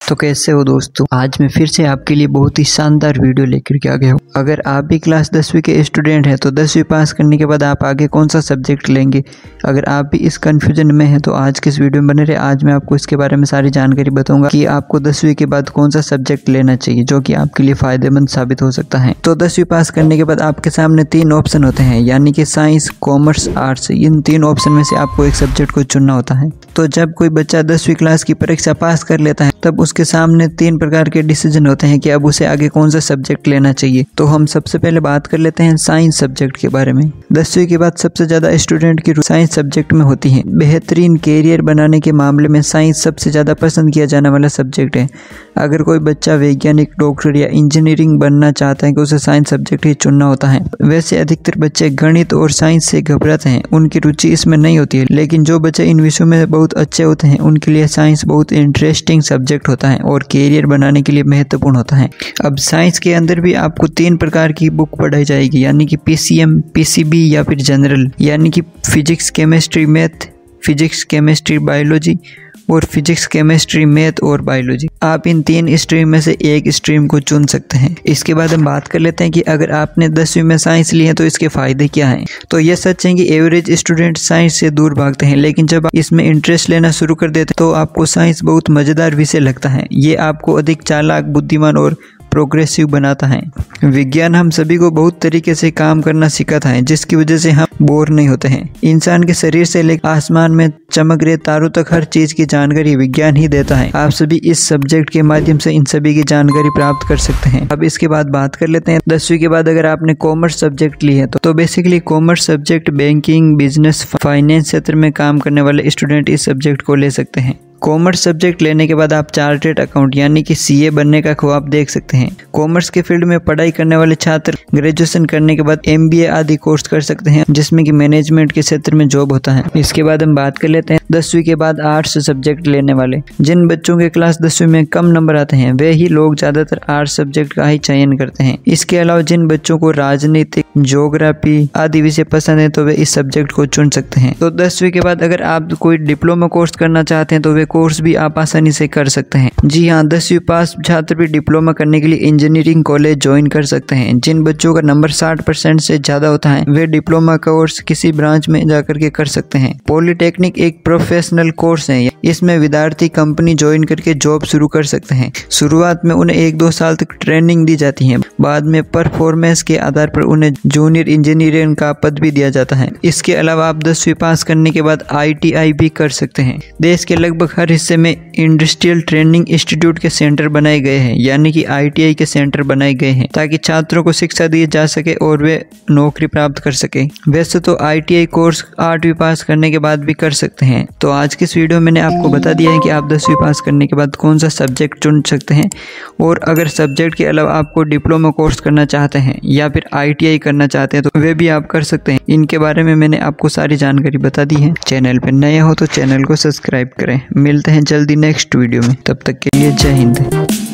तो कैसे हो दोस्तों, आज मैं फिर से आपके लिए बहुत ही शानदार वीडियो लेकर के आ गया हूँ। अगर आप भी क्लास 10वीं के स्टूडेंट हैं तो 10वीं पास करने के बाद आप आगे कौन सा सब्जेक्ट लेंगे, अगर आप भी इस कंफ्यूजन में हैं तो आज के इस वीडियो में बने रहे। आज मैं आपको इसके बारे में सारी जानकारी बताऊंगा कि आपको 10वीं के बाद कौन सा सब्जेक्ट लेना चाहिए जो कि आपके लिए फायदेमंद साबित हो सकता है। तो 10वीं पास करने के बाद आपके सामने 3 ऑप्शन होते हैं, यानी कि साइंस, कॉमर्स, आर्ट्स। इन 3 ऑप्शन में से आपको एक सब्जेक्ट को चुनना होता है। तो जब कोई बच्चा 10वीं क्लास की परीक्षा पास कर लेता है तब उसके सामने 3 प्रकार के डिसीजन होते हैं कि अब उसे आगे कौन सा सब्जेक्ट लेना चाहिए। तो हम सबसे पहले बात कर लेते हैं साइंस सब्जेक्ट के बारे में। 10वीं के बाद सबसे ज़्यादा स्टूडेंट की साइंस सब्जेक्ट में होती है। बेहतरीन कैरियर बनाने के मामले में साइंस सबसे ज़्यादा पसंद किया जाने वाला सब्जेक्ट है। अगर कोई बच्चा वैज्ञानिक, डॉक्टर या इंजीनियरिंग बनना चाहता है कि उसे साइंस सब्जेक्ट ही चुनना होता है। वैसे अधिकतर बच्चे गणित और साइंस से घबराते हैं, उनकी रुचि इसमें नहीं होती है, लेकिन जो बच्चे इन विषयों में बहुत अच्छे होते हैं उनके लिए साइंस बहुत इंटरेस्टिंग सब्जेक्ट होता है और कैरियर बनाने के लिए महत्वपूर्ण होता है। अब साइंस के अंदर भी आपको 3 प्रकार की बुक पढ़ाई जाएगी, यानी कि PCM, PCB या फिर जनरल, यानी कि physics, chemistry, math, physics, chemistry, biology और फिजिक्स, केमिस्ट्री, मैथ और बायोलॉजी। आप इन 3 स्ट्रीम में से एक स्ट्रीम को चुन सकते हैं। इसके बाद हम बात कर लेते हैं कि अगर आपने 10वीं में साइंस ली है तो इसके फायदे क्या हैं। तो यह सच है कि एवरेज स्टूडेंट साइंस से दूर भागते हैं, लेकिन जब आप इसमें इंटरेस्ट लेना शुरू कर देते हैं तो आपको साइंस बहुत मज़ेदार विषय लगता है। ये आपको अधिक चालाक, बुद्धिमान और प्रोग्रेसिव बनाता है। विज्ञान हम सभी को बहुत तरीके से काम करना सिखाता है, जिसकी वजह से हम बोर नहीं होते हैं। इंसान के शरीर से लेकर आसमान में चमक रहे तारों तक हर चीज की जानकारी विज्ञान ही देता है। आप सभी इस सब्जेक्ट के माध्यम से इन सभी की जानकारी प्राप्त कर सकते हैं। अब इसके बाद बात कर लेते हैं 10वीं के बाद अगर आपने कॉमर्स सब्जेक्ट ली है तो basically commerce subject banking, business, finance क्षेत्र में काम करने वाले स्टूडेंट इस सब्जेक्ट को ले सकते हैं। कॉमर्स सब्जेक्ट लेने के बाद आप चार्टर्ड अकाउंट यानी कि CA बनने का ख्वाब देख सकते हैं। कॉमर्स के फील्ड में पढ़ाई करने वाले छात्र ग्रेजुएशन करने के बाद MBA आदि कोर्स कर सकते हैं, जिसमें कि मैनेजमेंट के क्षेत्र में जॉब होता है। इसके बाद हम बात कर लेते हैं 10वीं के बाद आर्ट्स सब्जेक्ट लेने वाले। जिन बच्चों के क्लास 10वीं में कम नंबर आते हैं वे ही लोग ज्यादातर आर्ट्स सब्जेक्ट का ही चयन करते हैं। इसके अलावा जिन बच्चों को राजनीतिक, ज्योग्राफी आदि विषय पसंद है तो वे इस सब्जेक्ट को चुन सकते हैं। तो 10वीं के बाद अगर आप कोई डिप्लोमा कोर्स करना चाहते हैं तो वे कोर्स भी आप आसानी से कर सकते हैं। जी हाँ, 10वीं पास छात्र भी डिप्लोमा करने के लिए इंजीनियरिंग कॉलेज ज्वाइन कर सकते हैं। जिन बच्चों का नंबर 60% से ज्यादा होता है वे डिप्लोमा कोर्स किसी ब्रांच में जाकर के कर सकते हैं। पॉलिटेक्निक एक प्रोफेशनल कोर्स है, इसमें विद्यार्थी कंपनी ज्वाइन करके जॉब शुरू कर सकते हैं। शुरुआत में उन्हें 1-2 साल तक ट्रेनिंग दी जाती है, बाद में परफॉर्मेंस के आधार पर उन्हें जूनियर इंजीनियरिंग का पद भी दिया जाता है। इसके अलावा आप 10वीं पास करने के बाद ITI भी कर सकते हैं। देश के लगभग हर हिस्से में इंडस्ट्रियल ट्रेनिंग इंस्टीट्यूट के सेंटर बनाए गए हैं, यानी कि ITI के सेंटर बनाए गए हैं ताकि छात्रों को शिक्षा दी जा सके और वे नौकरी प्राप्त कर सके। वैसे तो ITI कोर्स 8वीं पास करने के बाद भी कर सकते हैं। तो आज की इस वीडियो में मैंने आपको बता दिया है कि आप 10वीं पास करने के बाद कौन सा सब्जेक्ट चुन सकते हैं, और अगर सब्जेक्ट के अलावा आपको डिप्लोमा कोर्स करना चाहते हैं या फिर ITI करना चाहते हैं तो वे भी आप कर सकते हैं। इनके बारे में मैंने आपको सारी जानकारी बता दी है। चैनल पर नए हो तो चैनल को सब्सक्राइब करें। मिलते हैं जल्दी नेक्स्ट वीडियो में, तब तक के लिए जय हिंद।